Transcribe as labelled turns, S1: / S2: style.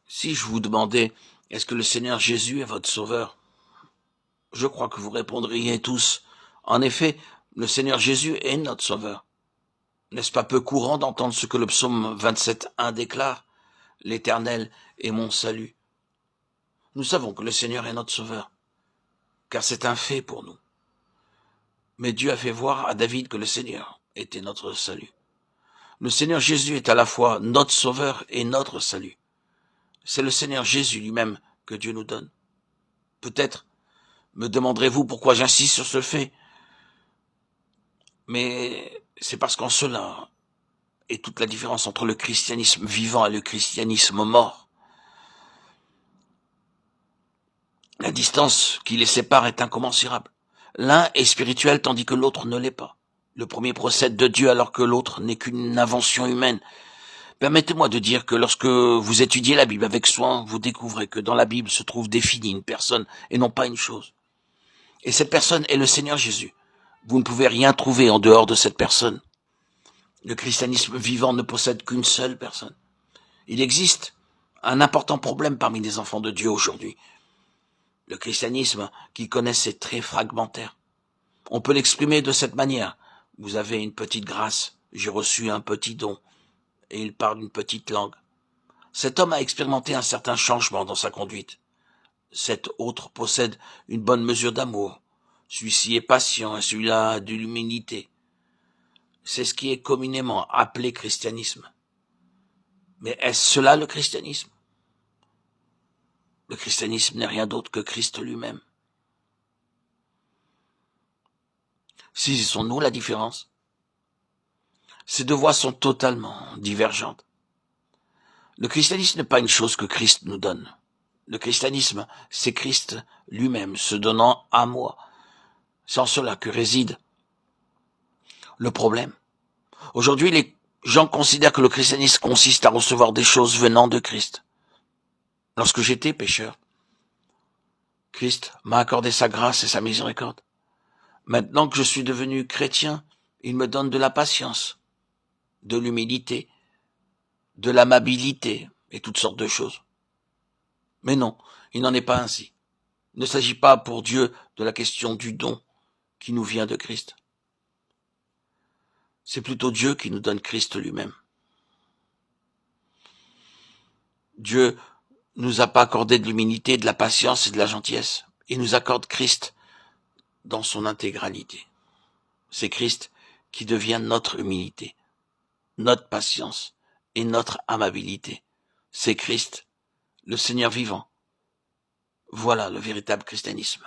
S1: Si je vous demandais, est-ce que le Seigneur Jésus est votre sauveur? Je crois que vous répondriez tous, en effet, le Seigneur Jésus est notre sauveur. N'est-ce pas peu courant d'entendre ce que le psaume 27:1 déclare? L'Éternel est mon salut. Nous savons que le Seigneur est notre sauveur, car c'est un fait pour nous. Mais Dieu a fait voir à David que le Seigneur était notre salut. Le Seigneur Jésus est à la fois notre sauveur et notre salut. C'est le Seigneur Jésus lui-même que Dieu nous donne. Peut-être me demanderez-vous pourquoi j'insiste sur ce fait, mais c'est parce qu'en cela est toute la différence entre le christianisme vivant et le christianisme mort. La distance qui les sépare est incommensurable. L'un est spirituel tandis que l'autre ne l'est pas. Le premier procède de Dieu alors que l'autre n'est qu'une invention humaine. Permettez-moi de dire que lorsque vous étudiez la Bible avec soin, vous découvrez que dans la Bible se trouve définie une personne et non pas une chose. Et cette personne est le Seigneur Jésus. Vous ne pouvez rien trouver en dehors de cette personne. Le christianisme vivant ne possède qu'une seule personne. Il existe un important problème parmi les enfants de Dieu aujourd'hui. Le christianisme qu'ils connaissent est très fragmentaire. On peut l'exprimer de cette manière. Vous avez une petite grâce, j'ai reçu un petit don, et il parle une petite langue. Cet homme a expérimenté un certain changement dans sa conduite. Cet autre possède une bonne mesure d'amour. Celui-ci est patient et celui-là a de l'humilité. C'est ce qui est communément appelé christianisme. Mais est-ce cela le christianisme? Le christianisme n'est rien d'autre que Christ lui-même. Saisissons-nous la différence? Ces deux voies sont totalement divergentes. Le christianisme n'est pas une chose que Christ nous donne. Le christianisme, c'est Christ lui-même se donnant à moi. C'est en cela que réside le problème. Aujourd'hui, les gens considèrent que le christianisme consiste à recevoir des choses venant de Christ. Lorsque j'étais pécheur, Christ m'a accordé sa grâce et sa miséricorde. Maintenant que je suis devenu chrétien, il me donne de la patience, de l'humilité, de l'amabilité et toutes sortes de choses. Mais non, il n'en est pas ainsi. Il ne s'agit pas pour Dieu de la question du don qui nous vient de Christ. C'est plutôt Dieu qui nous donne Christ lui-même. Dieu nous a pas accordé de l'humilité, de la patience et de la gentillesse. Il nous accorde Christ dans son intégralité. C'est Christ qui devient notre humilité, notre patience et notre amabilité. C'est Christ, le Seigneur vivant. Voilà le véritable christianisme.